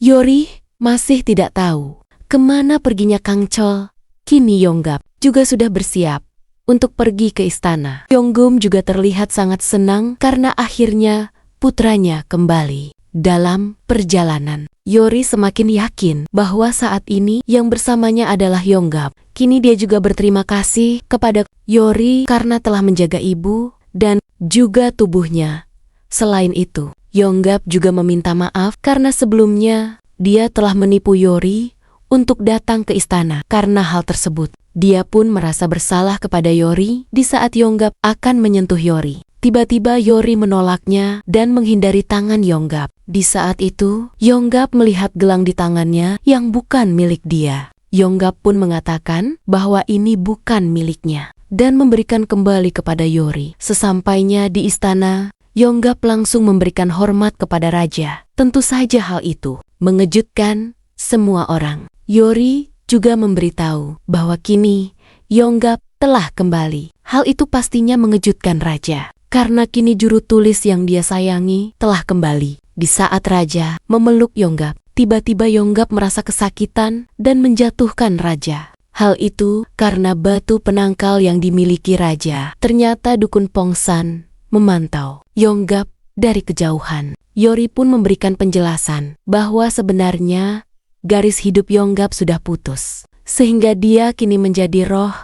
Yori masih tidak tahu kemana perginya Kang Chol. Kini Yonggap juga sudah bersiap untuk pergi ke istana. Yonggum juga terlihat sangat senang karena akhirnya putranya kembali dalam perjalanan. Yori semakin yakin bahwa saat ini yang bersamanya adalah Yonggap. Kini dia juga berterima kasih kepada Yori karena telah menjaga ibu dan juga tubuhnya. Selain itu, Yonggap juga meminta maaf karena sebelumnya dia telah menipu Yori untuk datang ke istana. Karena hal tersebut, dia pun merasa bersalah kepada Yori di saat Yonggap akan menyentuh Yori. Tiba-tiba Yori menolaknya dan menghindari tangan Yonggap. Di saat itu, Yonggap melihat gelang di tangannya yang bukan milik dia. Yonggap pun mengatakan bahwa ini bukan miliknya dan memberikan kembali kepada Yori. Sesampainya di istana, Yonggap langsung memberikan hormat kepada raja. Tentu saja hal itu mengejutkan semua orang. Yori juga memberitahu bahwa kini Yonggap telah kembali. Hal itu pastinya mengejutkan raja, karena kini juru tulis yang dia sayangi telah kembali. Di saat raja memeluk Yonggap, tiba-tiba Yonggap merasa kesakitan dan menjatuhkan raja. Hal itu karena batu penangkal yang dimiliki raja. Ternyata dukun Pongsan memantau Yonggap dari kejauhan. Yori pun memberikan penjelasan bahwa sebenarnya garis hidup Yonggap sudah putus, sehingga dia kini menjadi roh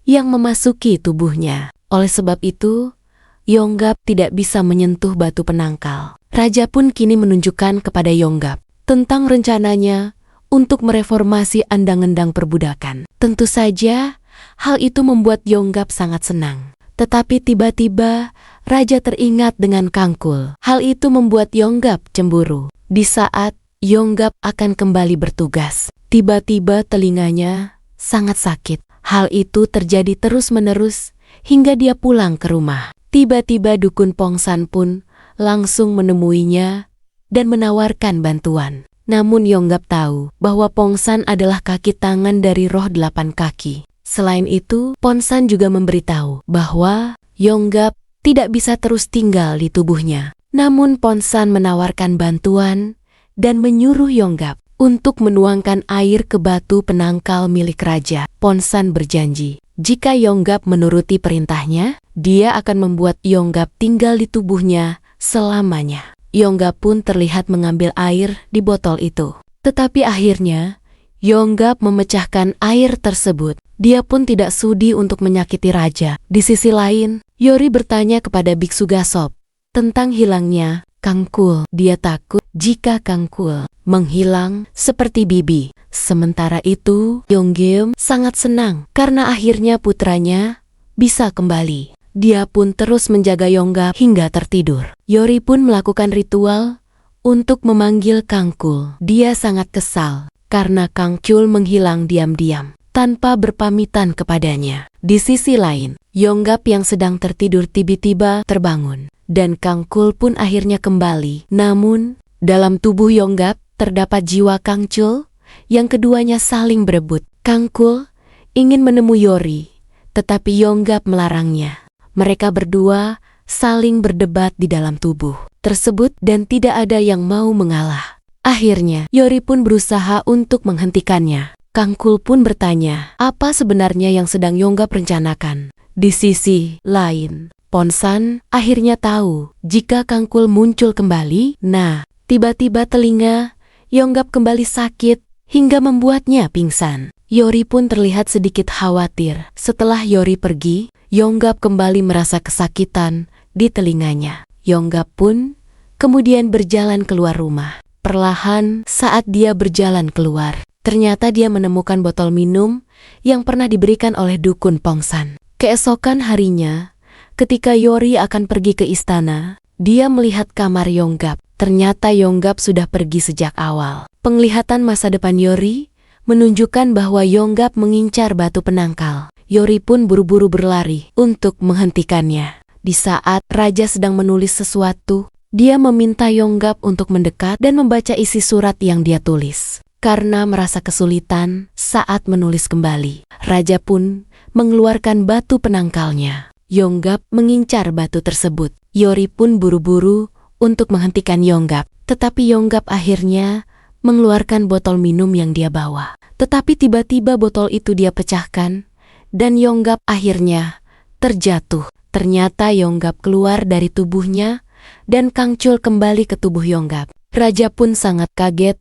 yang memasuki tubuhnya. Oleh sebab itu, Yonggap tidak bisa menyentuh batu penangkal. Raja pun kini menunjukkan kepada Yonggap tentang rencananya untuk mereformasi andang-endang perbudakan. Tentu saja, hal itu membuat Yonggap sangat senang. Tetapi tiba-tiba, raja teringat dengan Kangkul. Hal itu membuat Yonggap cemburu. Di saat Yonggap akan kembali bertugas, tiba-tiba telinganya sangat sakit. Hal itu terjadi terus-menerus hingga dia pulang ke rumah. Tiba-tiba dukun Pongsan pun langsung menemuinya dan menawarkan bantuan. Namun Yonggap tahu bahwa Pongsan adalah kaki tangan dari roh 8 kaki. Selain itu, Pongsan juga memberitahu bahwa Yonggap tidak bisa terus tinggal di tubuhnya. Namun Pongsan menawarkan bantuan dan menyuruh Yonggap untuk menuangkan air ke batu penangkal milik raja. Pongsan berjanji, jika Yonggap menuruti perintahnya, dia akan membuat Yonggap tinggal di tubuhnya selamanya. Yonggap pun terlihat mengambil air di botol itu. Tetapi akhirnya, Yonggap memecahkan air tersebut. Dia pun tidak sudi untuk menyakiti raja. Di sisi lain, Yori bertanya kepada Biksu Gasop tentang hilangnya Kangkul. Dia takut jika Kangkul menghilang seperti Bibi. Sementara itu, Yonggyeom sangat senang karena akhirnya putranya bisa kembali. Dia pun terus menjaga Yonggap hingga tertidur. Yori pun melakukan ritual untuk memanggil Kangkul. Dia sangat kesal karena Kangkul menghilang diam-diam tanpa berpamitan kepadanya. Di sisi lain, Yonggap yang sedang tertidur tiba-tiba terbangun dan Kangkul pun akhirnya kembali. Namun, dalam tubuh Yonggap terdapat jiwa Kangkul yang keduanya saling berebut. Kangkul ingin menemui Yori, tetapi Yonggap melarangnya. Mereka berdua saling berdebat di dalam tubuh tersebut dan tidak ada yang mau mengalah. Akhirnya, Yori pun berusaha untuk menghentikannya. Kangkul pun bertanya, apa sebenarnya yang sedang Yonggap rencanakan? Di sisi lain, Pongsan akhirnya tahu jika Kangkul muncul kembali. Nah, tiba-tiba telinga Yonggap kembali sakit hingga membuatnya pingsan. Yori pun terlihat sedikit khawatir. Setelah Yori pergi, Yonggap kembali merasa kesakitan di telinganya. Yonggap pun kemudian berjalan keluar rumah. Perlahan saat dia berjalan keluar, ternyata dia menemukan botol minum yang pernah diberikan oleh dukun Pongsan. Keesokan harinya, ketika Yori akan pergi ke istana, dia melihat kamar Yonggap. Ternyata Yonggap sudah pergi sejak awal. Penglihatan masa depan Yori menunjukkan bahwa Yonggap mengincar batu penangkal. Yori pun buru-buru berlari untuk menghentikannya. Di saat raja sedang menulis sesuatu, dia meminta Yonggap untuk mendekat dan membaca isi surat yang dia tulis. Karena merasa kesulitan saat menulis kembali, raja pun mengeluarkan batu penangkalnya. Yonggap mengincar batu tersebut. Yori pun buru-buru untuk menghentikan Yonggap. Tetapi Yonggap akhirnya mengeluarkan botol minum yang dia bawa. Tetapi tiba-tiba botol itu dia pecahkan, dan Yonggap akhirnya terjatuh. Ternyata Yonggap keluar dari tubuhnya, dan Kangcul kembali ke tubuh Yonggap. Raja pun sangat kaget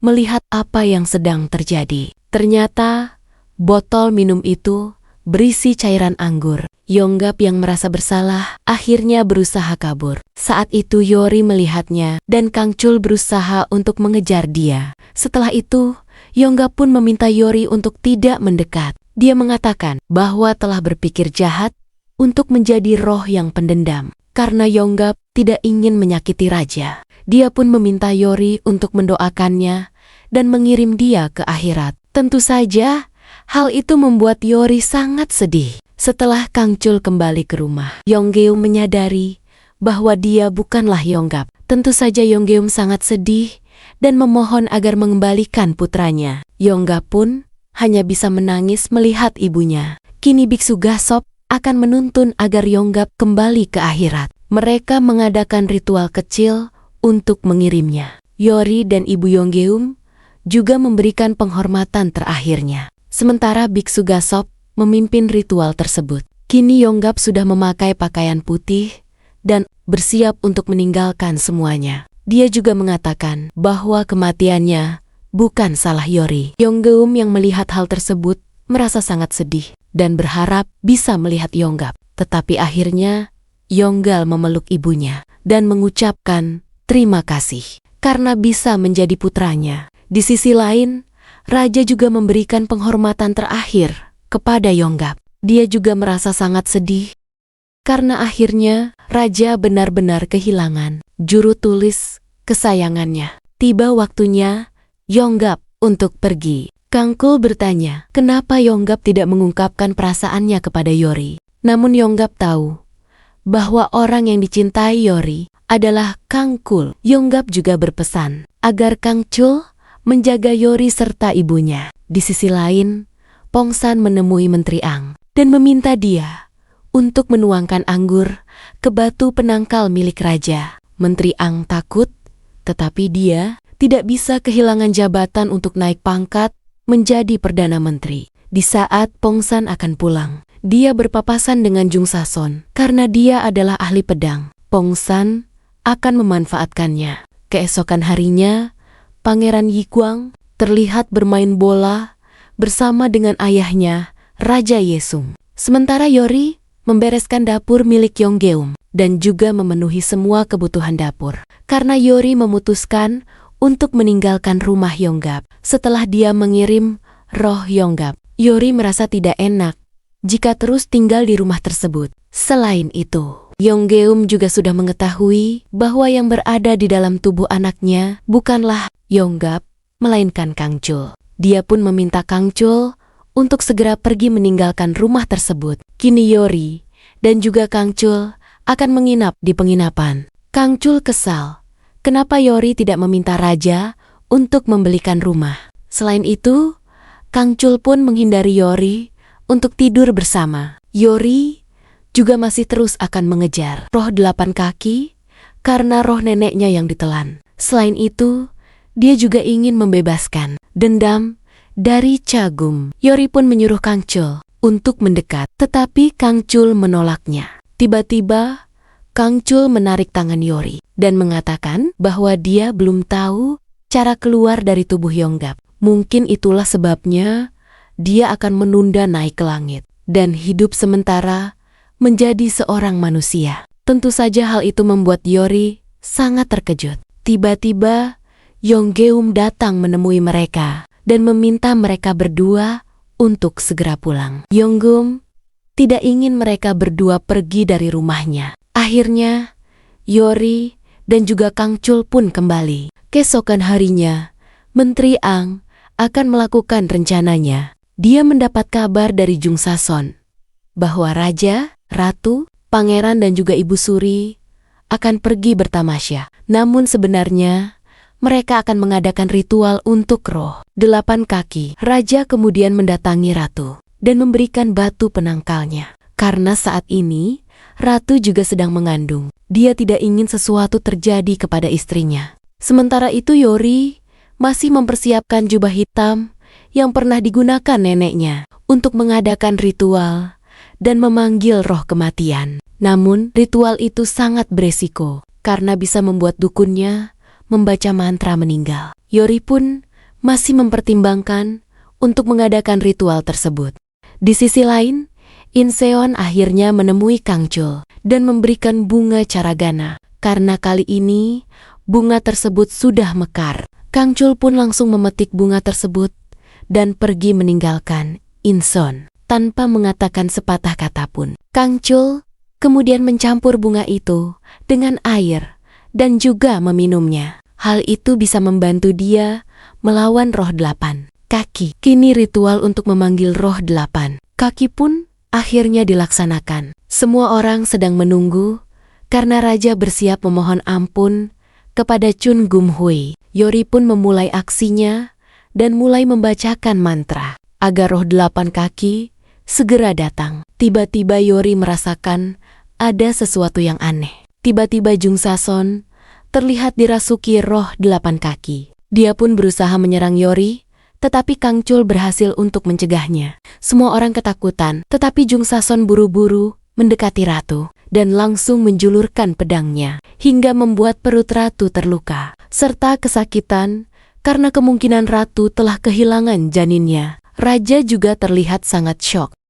melihat apa yang sedang terjadi. Ternyata botol minum itu berisi cairan anggur. Yonggap yang merasa bersalah akhirnya berusaha kabur. Saat itu Yori melihatnya dan Kangcul berusaha untuk mengejar dia. Setelah itu, Yonggap pun meminta Yori untuk tidak mendekat. Dia mengatakan bahwa telah berpikir jahat untuk menjadi roh yang pendendam. Karena Yonggap tidak ingin menyakiti raja, dia pun meminta Yori untuk mendoakannya dan mengirim dia ke akhirat. Tentu saja, hal itu membuat Yori sangat sedih. Setelah Kangcul kembali ke rumah, Yonggeum menyadari bahwa dia bukanlah Yonggap. Tentu saja Yonggeum sangat sedih dan memohon agar mengembalikan putranya. Yonggap pun hanya bisa menangis melihat ibunya. Kini biksu Gasop akan menuntun agar Yonggap kembali ke akhirat. Mereka mengadakan ritual kecil untuk mengirimnya. Yori dan ibu Yonggeum juga memberikan penghormatan terakhirnya. Sementara biksu Gasop memimpin ritual tersebut. Kini Yonggap sudah memakai pakaian putih dan bersiap untuk meninggalkan semuanya. Dia juga mengatakan bahwa kematiannya bukan salah Yori. Yonggeum yang melihat hal tersebut merasa sangat sedih dan berharap bisa melihat Yonggap. Tetapi akhirnya Yonggal memeluk ibunya dan mengucapkan terima kasih karena bisa menjadi putranya. Di sisi lain, raja juga memberikan penghormatan terakhir kepada Yonggap. Dia juga merasa sangat sedih karena akhirnya raja benar-benar kehilangan juru tulis kesayangannya. Tiba waktunya Yonggap untuk pergi. Kangcul bertanya, kenapa Yonggap tidak mengungkapkan perasaannya kepada Yori. Namun Yonggap tahu bahwa orang yang dicintai Yori adalah Kangcul. Yonggap juga berpesan agar Kangcul menjaga Yori serta ibunya. Di sisi lain, Pongsan menemui Menteri Ang dan meminta dia untuk menuangkan anggur ke batu penangkal milik raja. Menteri Ang takut, tetapi dia tidak bisa kehilangan jabatan untuk naik pangkat menjadi Perdana Menteri. Di saat Pongsan akan pulang, dia berpapasan dengan Jung Sason. Karena dia adalah ahli pedang, Pongsan akan memanfaatkannya. Keesokan harinya, Pangeran Yiguang terlihat bermain bola bersama dengan ayahnya, Raja Yesung. Sementara Yori membereskan dapur milik Yonggeum dan juga memenuhi semua kebutuhan dapur. Karena Yori memutuskan untuk meninggalkan rumah Yonggap. Setelah dia mengirim roh Yonggap, Yori merasa tidak enak jika terus tinggal di rumah tersebut. Selain itu, Yonggeum juga sudah mengetahui bahwa yang berada di dalam tubuh anaknya bukanlah Yonggap, melainkan Kangcul. Dia pun meminta Kangcul untuk segera pergi meninggalkan rumah tersebut. Kini Yori dan juga Kangcul akan menginap di penginapan. Kangcul kesal kenapa Yori tidak meminta raja untuk membelikan rumah. Selain itu, Kangcul pun menghindari Yori untuk tidur bersama. Yori juga masih terus akan mengejar roh 8 kaki karena roh neneknya yang ditelan. Selain itu, dia juga ingin membebaskan dendam dari Cagum. Yori pun menyuruh Kangcul untuk mendekat, tetapi Kangcul menolaknya. Tiba-tiba, Kangcul menarik tangan Yori dan mengatakan bahwa dia belum tahu cara keluar dari tubuh Yonggap. Mungkin itulah sebabnya dia akan menunda naik ke langit dan hidup sementara menjadi seorang manusia. Tentu saja hal itu membuat Yori sangat terkejut. Tiba-tiba Yonggeum datang menemui mereka dan meminta mereka berdua untuk segera pulang. Yonggeum tidak ingin mereka berdua pergi dari rumahnya. Akhirnya, Yori dan juga Kangcul pun kembali. Keesokan harinya, Menteri Ang akan melakukan rencananya. Dia mendapat kabar dari Jung Sason bahwa Raja, Ratu, Pangeran dan juga Ibu Suri akan pergi bertamasya. Namun sebenarnya, mereka akan mengadakan ritual untuk roh 8 kaki. Raja kemudian mendatangi Ratu dan memberikan batu penangkalnya. Karena saat ini, Ratu juga sedang mengandung. Dia tidak ingin sesuatu terjadi kepada istrinya. Sementara itu Yori masih mempersiapkan jubah hitam yang pernah digunakan neneknya untuk mengadakan ritual dan memanggil roh kematian. Namun, ritual itu sangat beresiko karena bisa membuat dukunnya membaca mantra meninggal. Yori pun masih mempertimbangkan untuk mengadakan ritual tersebut. Di sisi lain, Inseon akhirnya menemui Kang Chul dan memberikan bunga caragana. Karena kali ini, bunga tersebut sudah mekar. Kang Chul pun langsung memetik bunga tersebut dan pergi meninggalkan Inseon tanpa mengatakan sepatah kata pun. Kang Chul kemudian mencampur bunga itu dengan air dan juga meminumnya. Hal itu bisa membantu dia melawan roh 8 kaki. Kini ritual untuk memanggil roh 8 kaki pun akhirnya dilaksanakan. Semua orang sedang menunggu karena raja bersiap memohon ampun kepada Chun Gum Hui. Yori pun memulai aksinya dan mulai membacakan mantra agar roh 8 kaki segera datang. Tiba-tiba Yori merasakan ada sesuatu yang aneh. Tiba-tiba Jung Sason terlihat dirasuki roh 8 kaki. Dia pun berusaha menyerang Yori, tetapi Kang Chul berhasil untuk mencegahnya. Semua orang ketakutan, tetapi Jung Sason buru-buru mendekati ratu dan langsung menjulurkan pedangnya hingga membuat perut ratu terluka serta kesakitan karena kemungkinan ratu telah kehilangan janinnya. Raja juga terlihat sangat syok